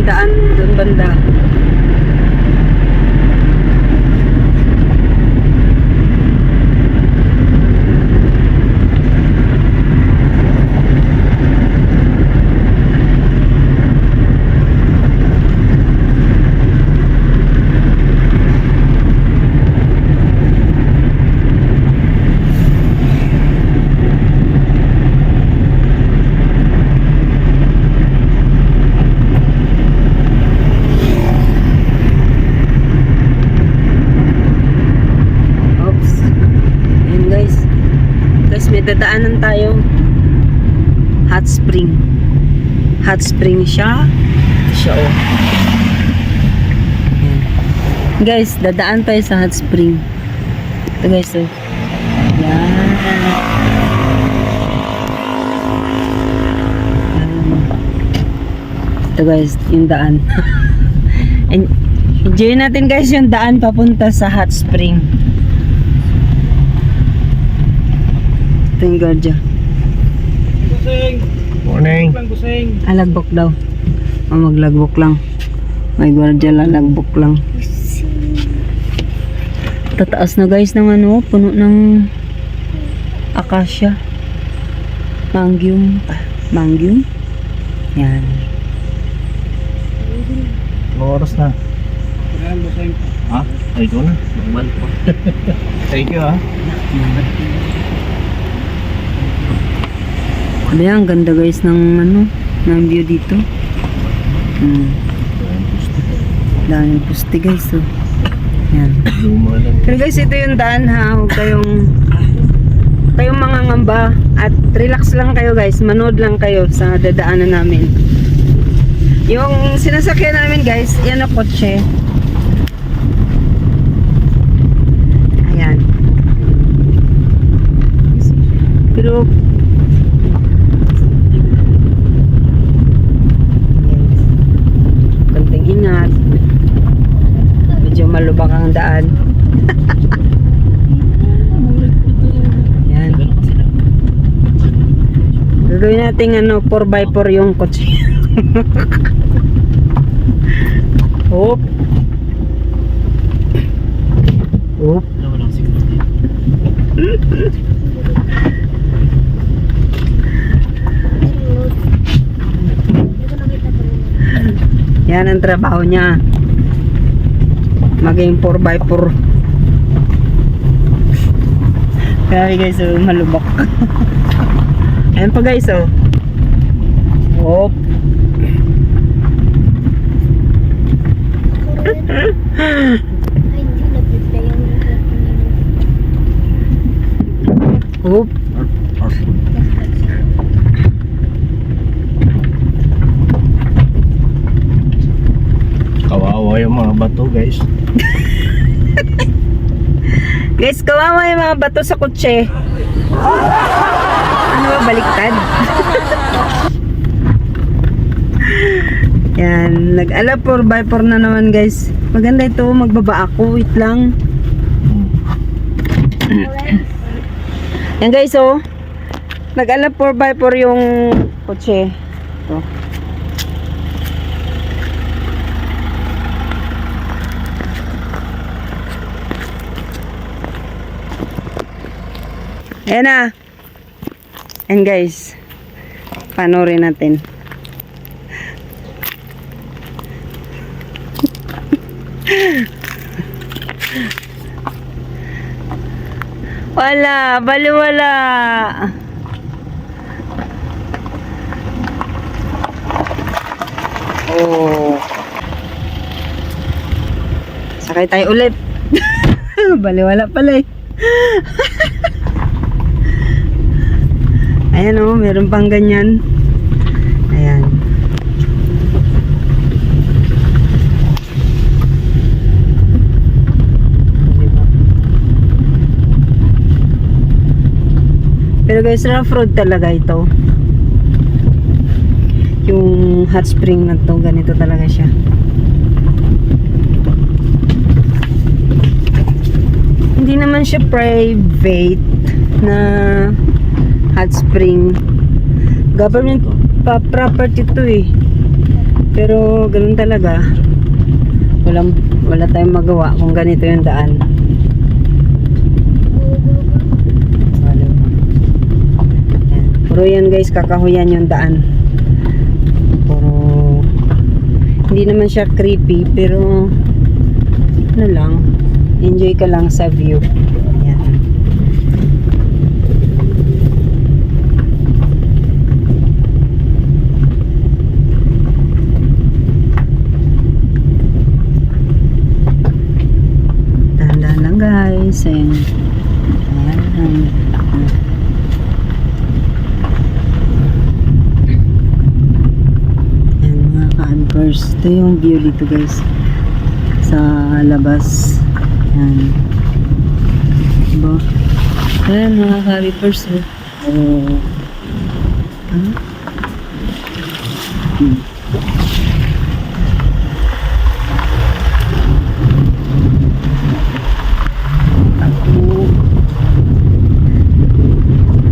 yung daan doon banda. May dadaanan tayo. Hot spring. Hot spring siya. Ito siya, oh. Ayan. Guys, dadaan tayo sa hot spring. Ito guys, oh. Yan. Ito guys, yung daan. Enjoy natin guys yung daan papunta sa hot spring. Ito yung guardia. Morning. Lagbok daw. Maglagbok lang. May guardia lang, lagbok lang. Tataas na guys ng ano, puno ng acacia. Mangyum. Mangyum. Yan. Anong oras na? Ha? Ay, ikaw na. Thank you, ha? Ayan, ang ganda guys ng ano, ng view dito. Daming puste guys, oh. Yan. Pero guys, ito yung daan ha. Huwag kayong mangangamba at relax lang kayo guys. Manood lang kayo sa dadaanan namin. Yung sinasakyan namin guys, yan na kotse. Ayan. Pero ingat. Medyo malubak ang daan. Yan. Gagawin natin ano, 4x4 yung kotse. Hop. Hop. Yan ang trabaho niya. Maging 4x4. Kaya guys, oh, malubak. Ayan pa guys, oh. Hop. Hop. Kawawa yung mga bato, guys. Guys, kawawa yung mga bato sa kotse. Ano ba, baliktad? Yan, nag-ala 4x4 na naman guys. Maganda ito, magbaba ako. Wait lang. Yan guys, oh. Nag-ala 4x4 yung kotse. Ito. Ayan na. And guys, panoorin natin. Wala, baliwala. Oh. Sakay tayo ulit. Baliwala pala eh. Ayan o, meron pang ganyan. Ayan. Pero guys, rough road talaga ito. Yung hot spring na to, ganito talaga siya. Hindi naman siya private na hot spring. Government property to eh. Pero ganun talaga. Wala tayong magawa kung ganito yung daan. Yan. Puro yan guys, kakahuyan yung daan. Puro hindi naman siya creepy, pero ano lang, enjoy ka lang sa view. Yan. Dahan-dahan lang guys. Ayan. Ayan. Ayan mga ka-anchors. Ito yung view dito guys. Sa labas. Ayan. Diba? Ayan mga ka-anchors. Oh. Huh?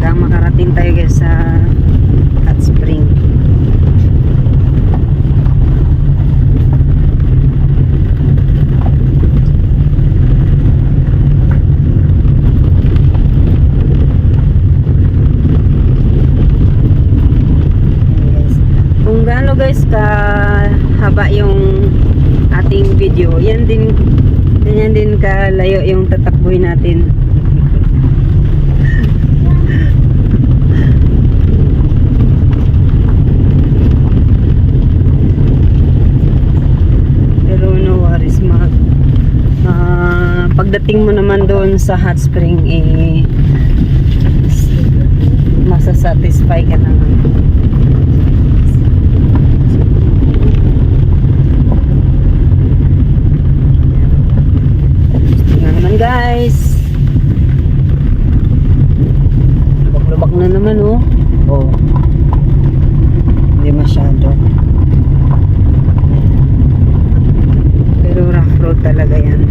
Hanggang makarating tayo guys sa hot spring. Kung gaano guys ka haba yung ating video, yan din kalayo yung tatakbuhin natin. Pero no worries, pagdating mo naman doon sa hot spring, masasatisfy ka naman. Guys, lubak-lubak na naman oh. Oh. Hindi masyado. Pero rough road talaga yan.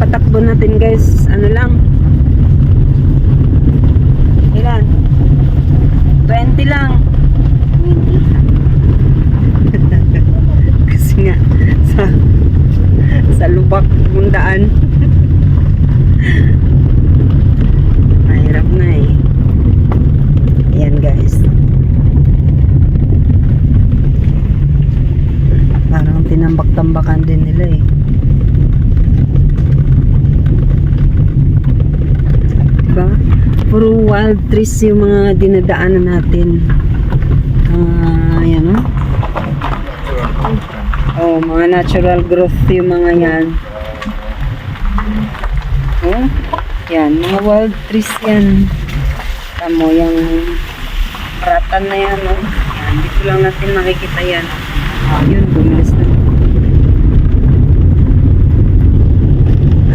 Patakbo natin guys, ano lang, ilan? 20 lang. Kasi nga sa lubak ng daan. Mahirap na eh. Ayan guys, parang tinambak-tambakan din nila eh. Diba? Puro wild trees yung mga dinadaanan natin. Ayan o. Oh, mga natural growth yung mga yan. Oh, yan, mga wild trees yan. Tamo, yung ratan na yan, oh. Yan, dito lang natin makikita yan. Yun, bumilis na.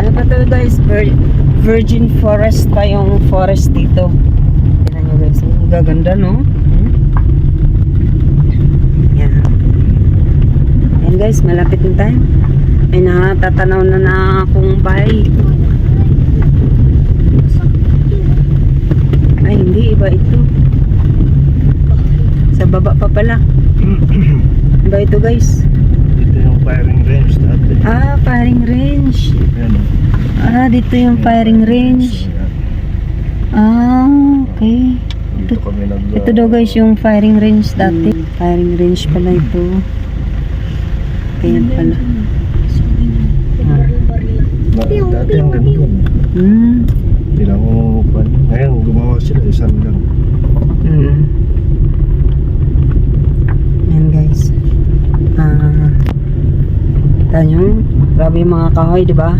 Ano pa to guys? Virgin forest pa yung forest dito. Tignan nyo guys, ang gaganda no? Yan. Yan guys, malapit na tayo. May natatanaw na akong bahay. Ay hindi, iba ito. Sa baba pa pala. Iba ito guys. Ito yung firing range dati. Ah, firing range. Ayan o. Ah, dito yung firing range. Ah, okay. Dito kami Ito daw guys yung firing range dati. Firing range pala ito. Kaya pala. Dati ang ganito. Hindi lang mo pan. Ngayon gumawa sila isang lang. Yan guys. Ganyan. Grabe yung mga kahoy, di ba?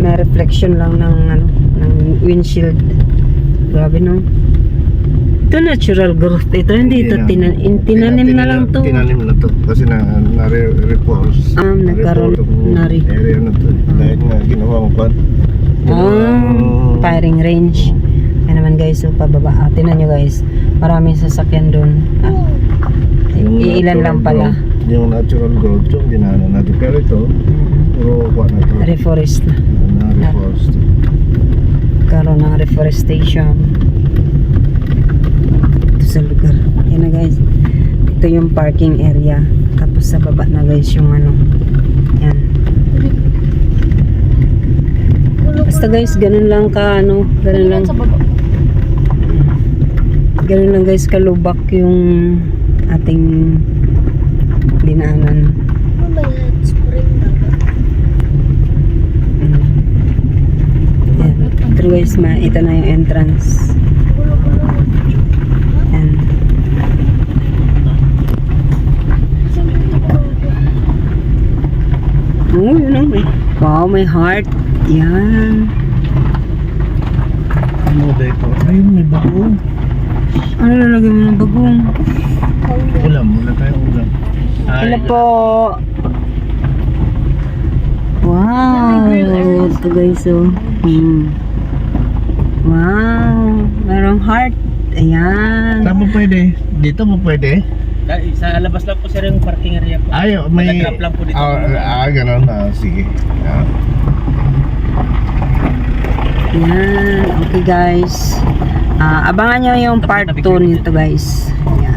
May reflection lang ng ano, ng windshield. Grabe no. Ito natural growth. Ito hindi ito tinanim na lang to. Tinanim na to kasi na-reforce. Nagkaroon area na to. Dahil nga ginawa mo pa. Firing range. Yan naman guys, so pababa. Tinan nyo guys, maraming sasakyan doon. Iilan lang pala. Yung natural growth yung dinaanan natin. Pero ito, puro kuha na to. Reforest na. Na-reforest. Karoon ng reforestation. Ito sa lugar. Yan na guys. Ito yung parking area. Tapos sa baba na guys yung ano. Yan. Basta guys, ganun lang ka ano. Ganun lang. Ganun lang guys, kalubak yung ating dinaanan. Yan. Ito guys, ito na yung entrance. Yan. Oh, yun ang wow, may heart. Yan. Ano ba ito? Ayun, may bagong. Ano lalagyan mo ng bagong? Ulam, wala tayong ulam. Hello po. Wow. Ito guys, oh. Wow. Merong heart. Ayan. Saan mo pwede? Dito mo pwede? Sa labas lang po sir yung parking area po. Ay, may... Nag-drop lang po dito. Ganun. Sige. Ayan. Okay guys. Abangan nyo yung part 2 nito guys. Ayan.